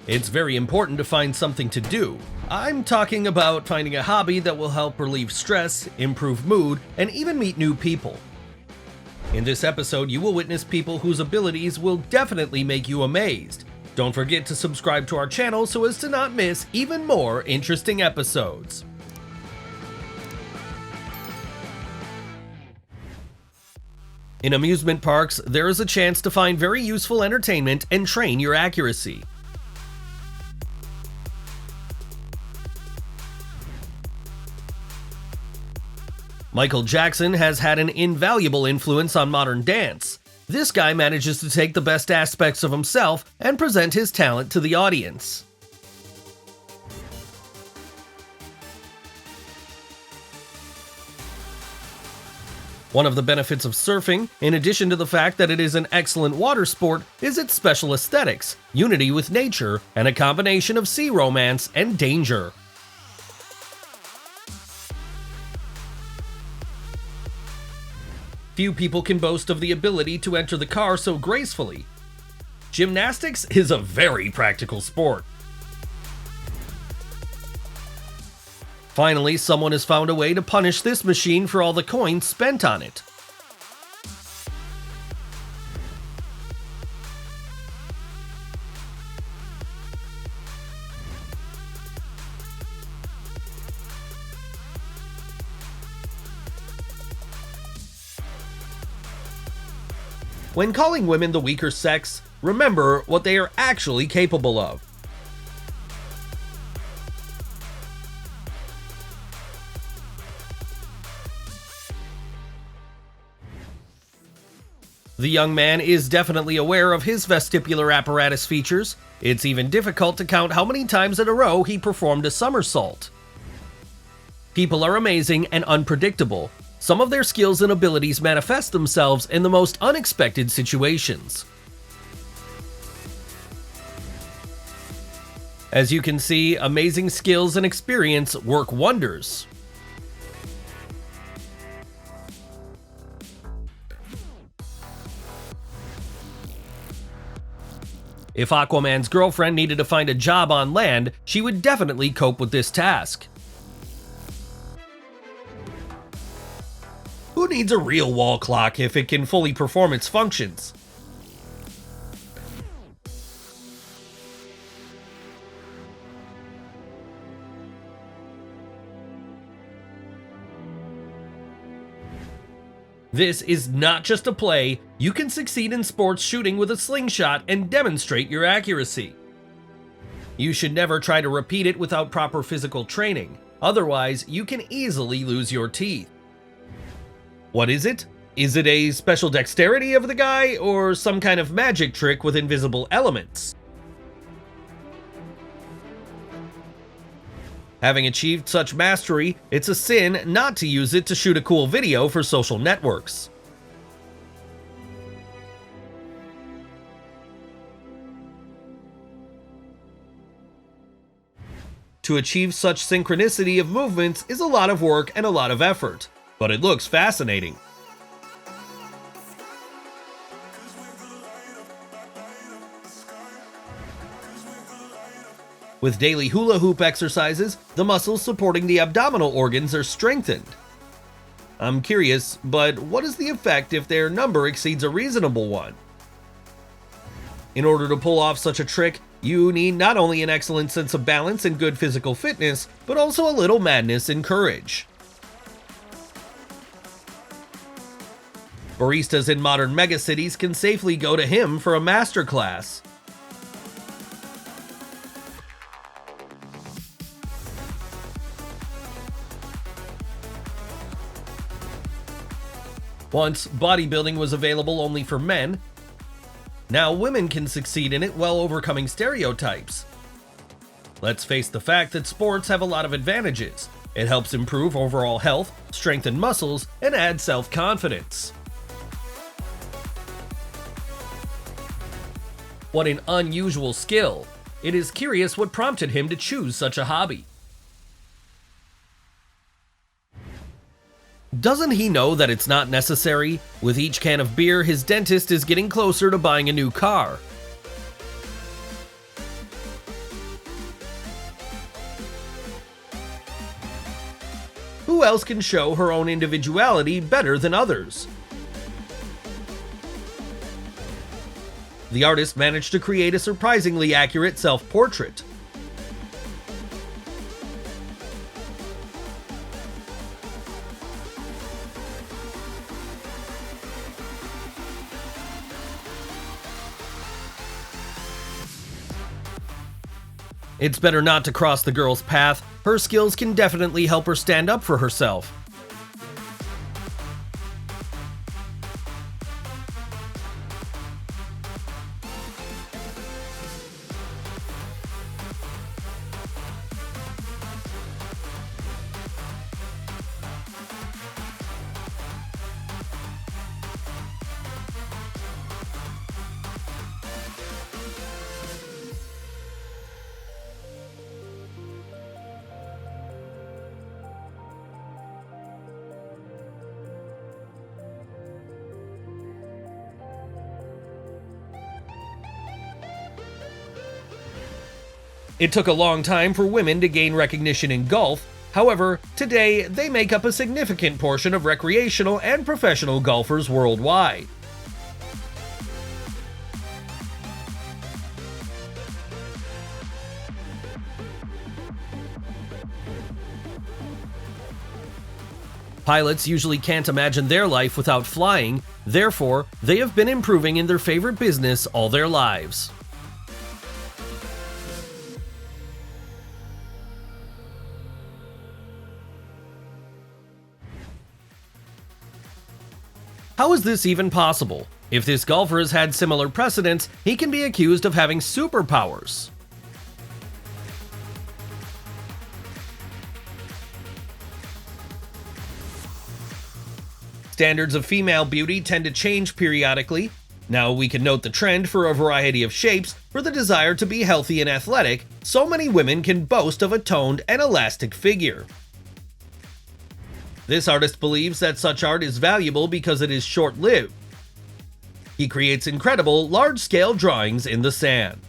It's very important to find something to do. I'm talking about finding a hobby that will help relieve stress, improve mood, and even meet new people. In this episode, you will witness people whose abilities will definitely make you amazed. Don't forget to subscribe to our channel so as to not miss even more interesting episodes. In amusement parks, there is a chance to find very useful entertainment and train your accuracy. Michael Jackson has had an invaluable influence on modern dance. This guy manages to take the best aspects of himself and present his talent to the audience. One of the benefits of surfing, in addition to the fact that it is an excellent water sport, is its special aesthetics, unity with nature, and a combination of sea romance and danger. Few people can boast of the ability to enter the car so gracefully. Gymnastics is a very practical sport. Finally, someone has found a way to punish this machine for all the coins spent on it. When calling women the weaker sex, remember what they are actually capable of. The young man is definitely aware of his vestibular apparatus features. It's even difficult to count how many times in a row he performed a somersault. People are amazing and unpredictable. Some of their skills and abilities manifest themselves in the most unexpected situations. As you can see, amazing skills and experience work wonders. If Aquaman's girlfriend needed to find a job on land, she would definitely cope with this task. Who needs a real wall clock if it can fully perform its functions? This is not just a play. You can succeed in sports shooting with a slingshot and demonstrate your accuracy. You should never try to repeat it without proper physical training. Otherwise, you can easily lose your teeth. What is it? Is it a special dexterity of the guy, or some kind of magic trick with invisible elements? Having achieved such mastery, it's a sin not to use it to shoot a cool video for social networks. To achieve such synchronicity of movements is a lot of work and a lot of effort, but it looks fascinating. With daily hula hoop exercises, the muscles supporting the abdominal organs are strengthened. I'm curious, but what is the effect if their number exceeds a reasonable one? In order to pull off such a trick, you need not only an excellent sense of balance and good physical fitness, but also a little madness and courage. Baristas in modern megacities can safely go to him for a masterclass. Once, bodybuilding was available only for men. Now women can succeed in it while overcoming stereotypes. Let's face the fact that sports have a lot of advantages. It helps improve overall health, strengthen muscles, and add self-confidence. What an unusual skill. It is curious what prompted him to choose such a hobby. Doesn't he know that it's not necessary? With each can of beer, his dentist is getting closer to buying a new car. who else can show her own individuality better than others? The artist managed to create a surprisingly accurate self-portrait. It's better not to cross the girl's path. Her skills can definitely help her stand up for herself. It took a long time for women to gain recognition in golf. However, today they make up a significant portion of recreational and professional golfers worldwide. Pilots usually can't imagine their life without flying, therefore, they have been improving in their favorite business all their lives. How is this even possible? If this golfer has had similar precedents, he can be accused of having superpowers. Standards of female beauty tend to change periodically. Now we can note the trend for a variety of shapes. For the desire to be healthy and athletic, so many women can boast of a toned and elastic figure. This artist believes that such art is valuable because it is short-lived. He creates incredible, large-scale drawings in the sand.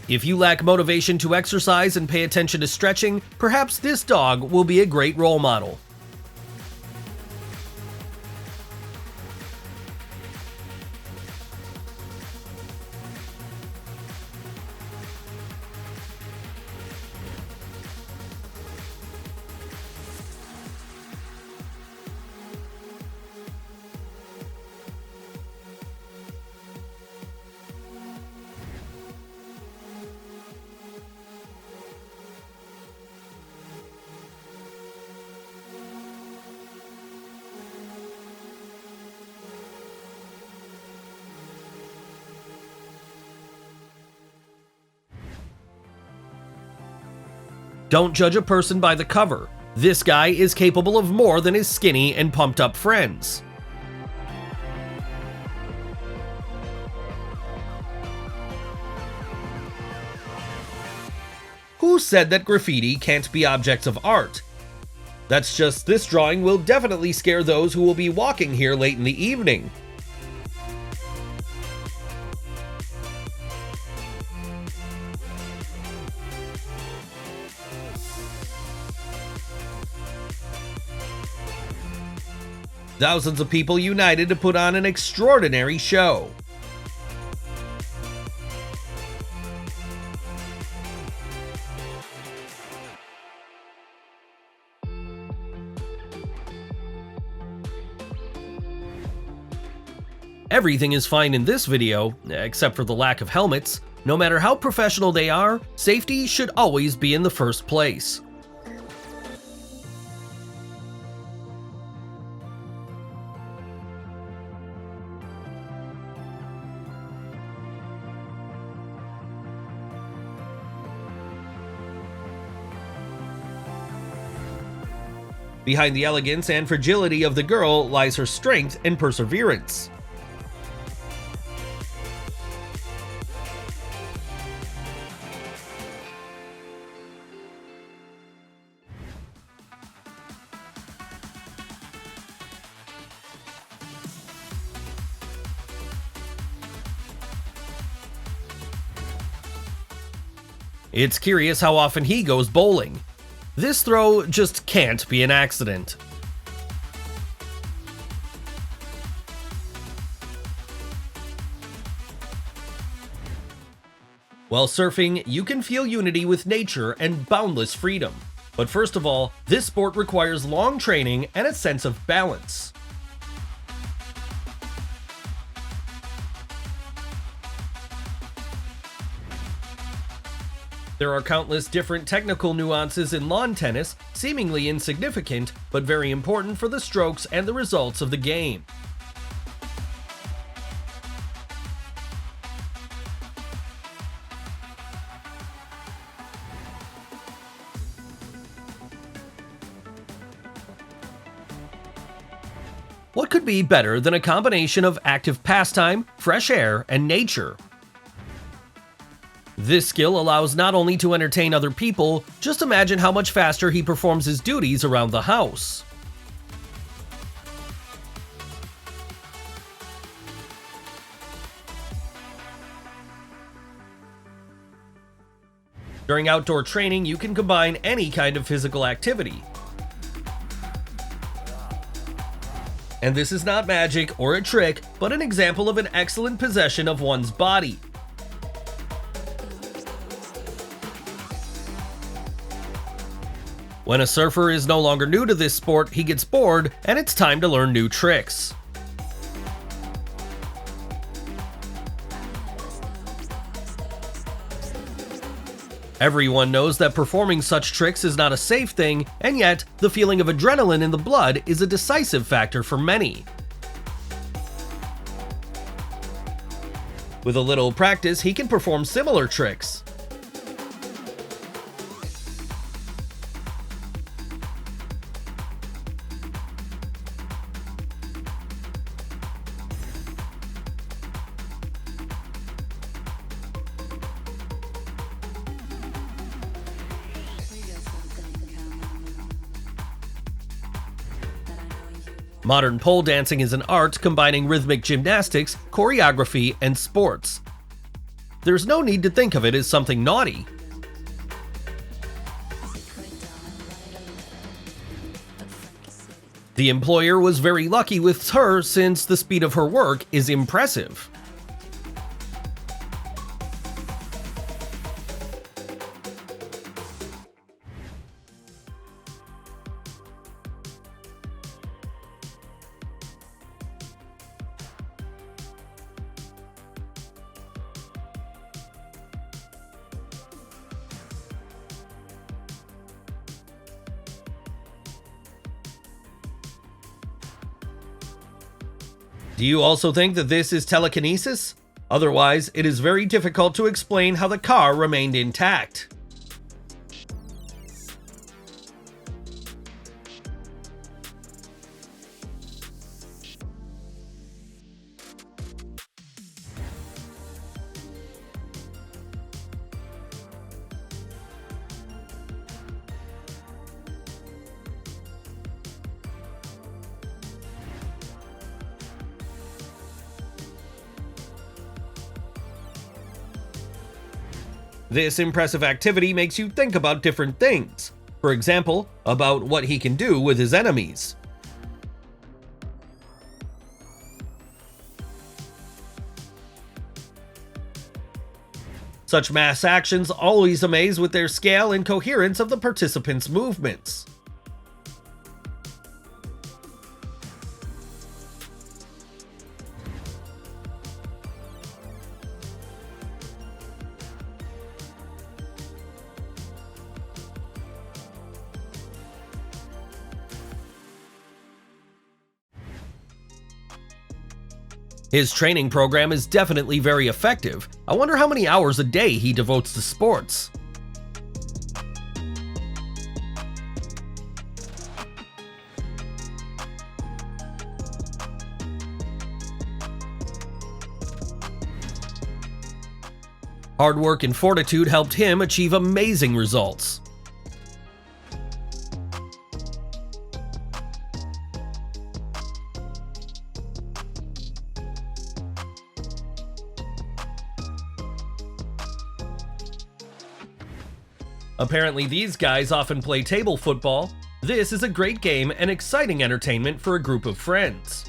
If you lack motivation to exercise and pay attention to stretching, perhaps this dog will be a great role model. Don't judge a person by the cover. This guy is capable of more than his skinny and pumped up friends. Who said that graffiti can't be objects of art? That's just this drawing will definitely scare those who will be walking here late in the evening. Thousands of people united to put on an extraordinary show. Everything is fine in this video, except for the lack of helmets. No matter how professional they are, safety should always be in the first place. Behind the elegance and fragility of the girl lies her strength and perseverance. It's curious how often he goes bowling. This throw just can't be an accident. While surfing, you can feel unity with nature and boundless freedom. But first of all, this sport requires long training and a sense of balance. There are countless different technical nuances in lawn tennis, seemingly insignificant, but very important for the strokes and the results of the game. What could be better than a combination of active pastime, fresh air, and nature? This skill allows not only to entertain other people, just imagine how much faster he performs his duties around the house. During outdoor training, you can combine any kind of physical activity. And this is not magic or a trick, but an example of an excellent possession of one's body. When a surfer is no longer new to this sport, he gets bored, and it's time to learn new tricks. Everyone knows that performing such tricks is not a safe thing, and yet, the feeling of adrenaline in the blood is a decisive factor for many. With a little practice, he can perform similar tricks. Modern pole dancing is an art combining rhythmic gymnastics, choreography, and sports. There's no need to think of it as something naughty. The employer was very lucky with her since the speed of her work is impressive. Do you also think that this is telekinesis? Otherwise, it is very difficult to explain how the car remained intact. This impressive activity makes you think about different things. For example, about what he can do with his enemies. Such mass actions always amaze with their scale and coherence of the participants' movements. His training program is definitely very effective. I wonder how many hours a day he devotes to sports. Hard work and fortitude helped him achieve amazing results. Apparently, these guys often play table football. This is a great game and exciting entertainment for a group of friends.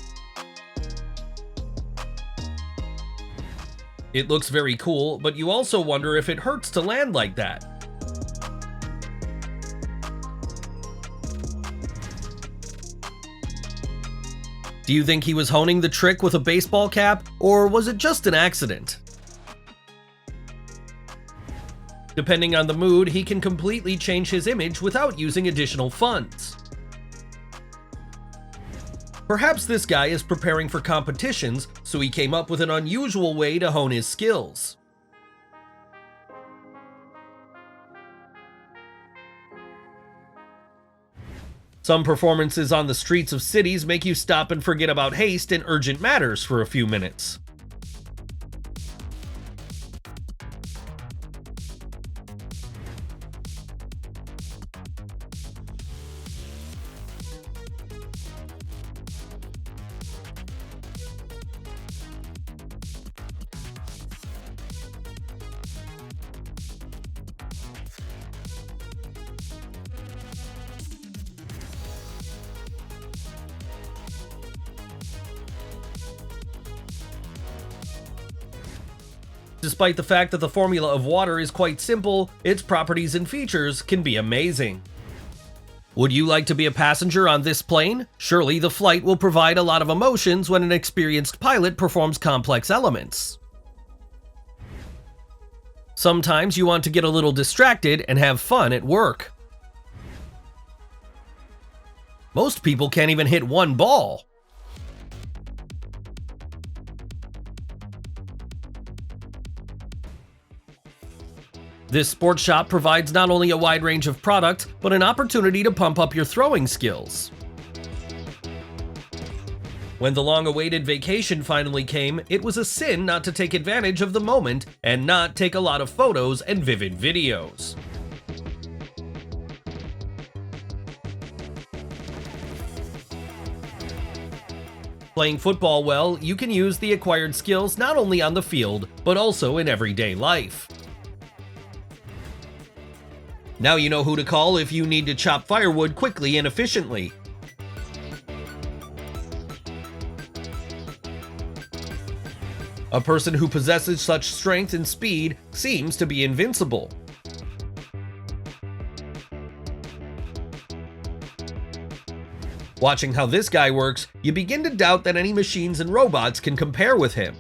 It looks very cool, but you also wonder if it hurts to land like that. Do you think he was honing the trick with a baseball cap, or was it just an accident? Depending on the mood, he can completely change his image without using additional funds. Perhaps this guy is preparing for competitions, so he came up with an unusual way to hone his skills. Some performances on the streets of cities make you stop and forget about haste and urgent matters for a few minutes. Despite the fact that the formula of water is quite simple, its properties and features can be amazing. Would you like to be a passenger on this plane? Surely the flight will provide a lot of emotions when an experienced pilot performs complex elements. Sometimes you want to get a little distracted and have fun at work. Most people can't even hit one ball. This sports shop provides not only a wide range of product, but an opportunity to pump up your throwing skills. When the long-awaited vacation finally came, it was a sin not to take advantage of the moment and not take a lot of photos and vivid videos. Playing football well, you can use the acquired skills not only on the field, but also in everyday life. Now you know who to call if you need to chop firewood quickly and efficiently. A person who possesses such strength and speed seems to be invincible. Watching how this guy works, you begin to doubt that any machines and robots can compare with him.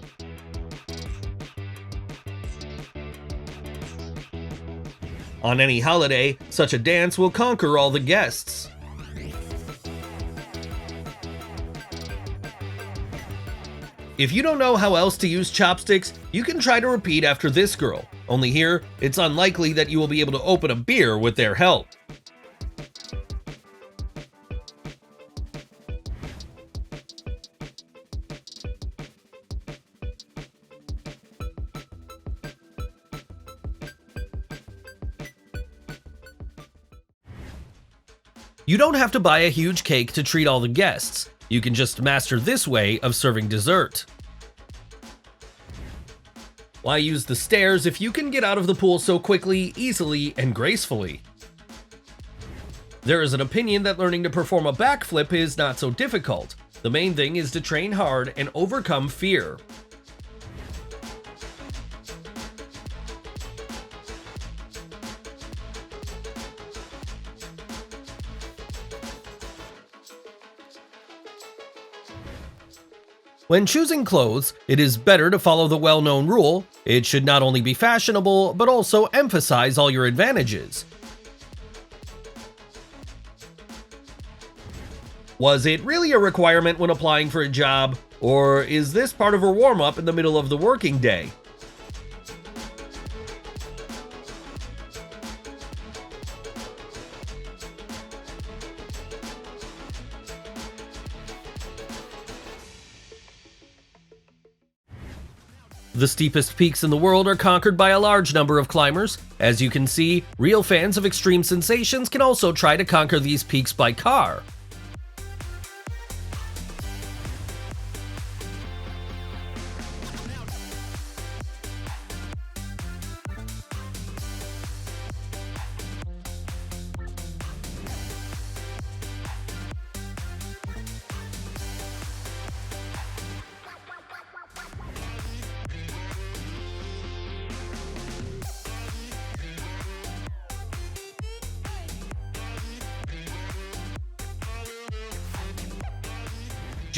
On any holiday, such a dance will conquer all the guests. If you don't know how else to use chopsticks, you can try to repeat after this girl. Only here, it's unlikely that you will be able to open a beer with their help. You don't have to buy a huge cake to treat all the guests. You can just master this way of serving dessert. Why use the stairs if you can get out of the pool so quickly, easily, and gracefully? There is an opinion that learning to perform a backflip is not so difficult. The main thing is to train hard and overcome fear. When choosing clothes, it is better to follow the well-known rule: it should not only be fashionable, but also emphasize all your advantages. Was it really a requirement when applying for a job, or is this part of a warm-up in the middle of the working day? The steepest peaks in the world are conquered by a large number of climbers. As you can see, real fans of extreme sensations can also try to conquer these peaks by car.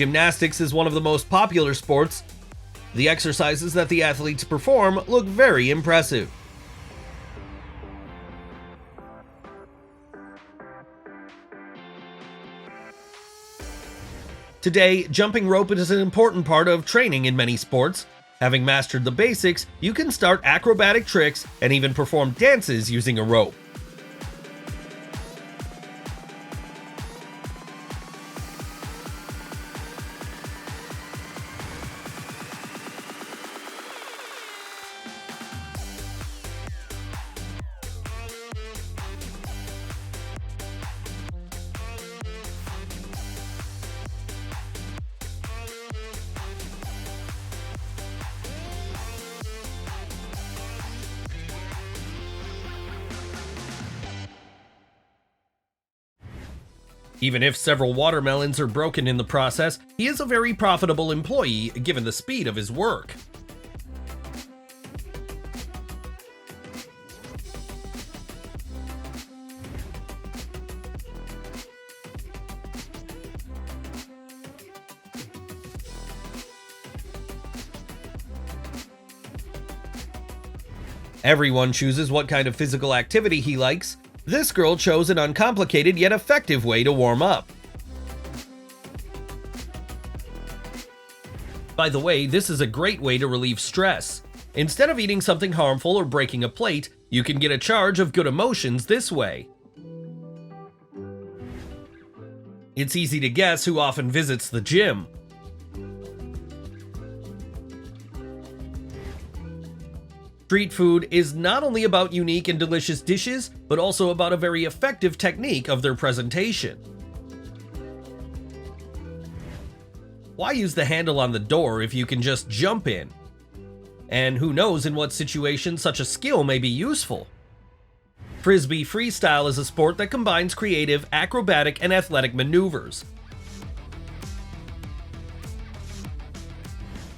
Gymnastics is one of the most popular sports. The exercises that the athletes perform look very impressive. Today, jumping rope is an important part of training in many sports. Having mastered the basics, you can start acrobatic tricks and even perform dances using a rope. Even if several watermelons are broken in the process, he is a very profitable employee given the speed of his work. Everyone chooses what kind of physical activity he likes. This girl chose an uncomplicated yet effective way to warm up. By the way, this is a great way to relieve stress. Instead of eating something harmful or breaking a plate, you can get a charge of good emotions this way. It's easy to guess who often visits the gym. Street food is not only about unique and delicious dishes, but also about a very effective technique of their presentation. Why use the handle on the door if you can just jump in? And who knows in what situation such a skill may be useful? Frisbee freestyle is a sport that combines creative, acrobatic, and athletic maneuvers.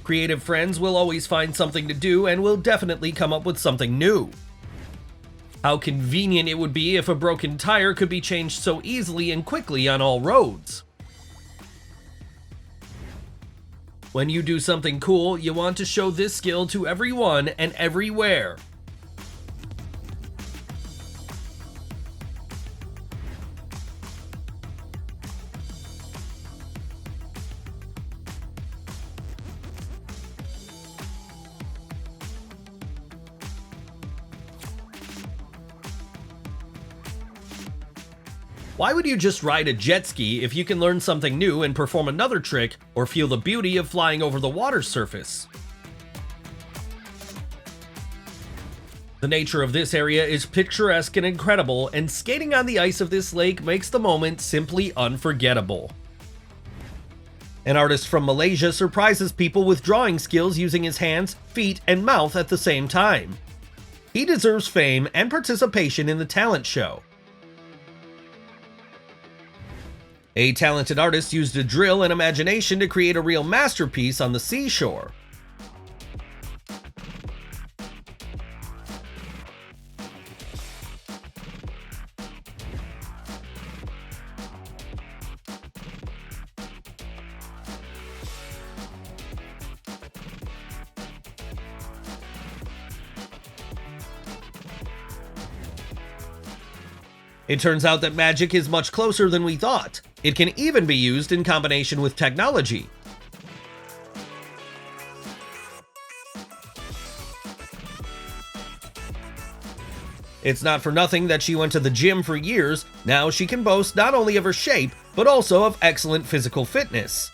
Creative friends will always find something to do and will definitely come up with something new. How convenient it would be if a broken tire could be changed so easily and quickly on all roads. When you do something cool, you want to show this skill to everyone and everywhere. Why would you just ride a jet ski if you can learn something new and perform another trick or feel the beauty of flying over the water surface? The nature of this area is picturesque and incredible, and skating on the ice of this lake makes the moment simply unforgettable. An artist from Malaysia surprises people with drawing skills using his hands, feet, and mouth at the same time. He deserves fame and participation in the talent show. A talented artist used a drill and imagination to create a real masterpiece on the seashore. It turns out that magic is much closer than we thought. It can even be used in combination with technology. It's not for nothing that she went to the gym for years. Now she can boast not only of her shape, but also of excellent physical fitness.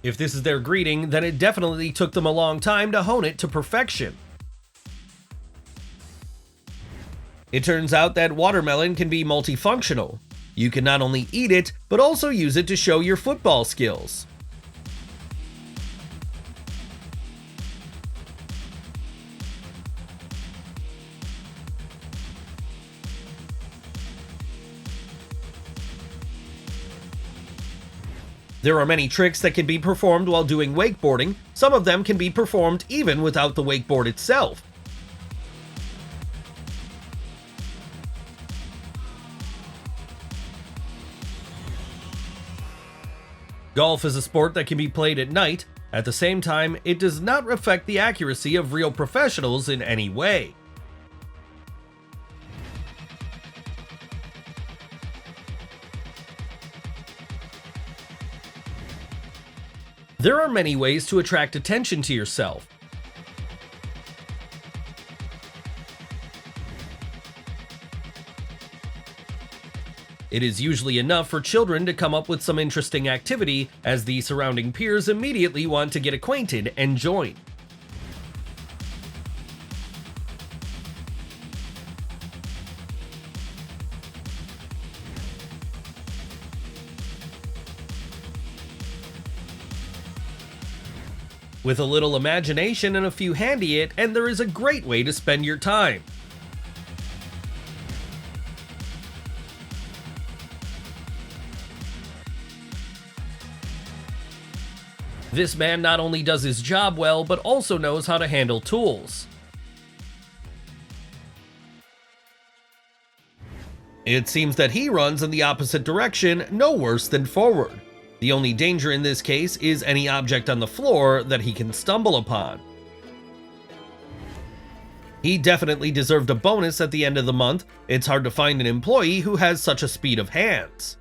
If this is their greeting, then it definitely took them a long time to hone it to perfection. It turns out that watermelon can be multifunctional. You can not only eat it, but also use it to show your football skills. There are many tricks that can be performed while doing wakeboarding. Some of them can be performed even without the wakeboard itself. Golf is a sport that can be played at night. At the same time, it does not affect the accuracy of real professionals in any way. There are many ways to attract attention to yourself. It is usually enough for children to come up with some interesting activity, as the surrounding peers immediately want to get acquainted and join. With a little imagination and a few handy-it, and there is a great way to spend your time. This man not only does his job well, but also knows how to handle tools. It seems that he runs in the opposite direction, no worse than forward. The only danger in this case is any object on the floor that he can stumble upon. He definitely deserved a bonus at the end of the month. It's hard to find an employee who has such a speed of hands.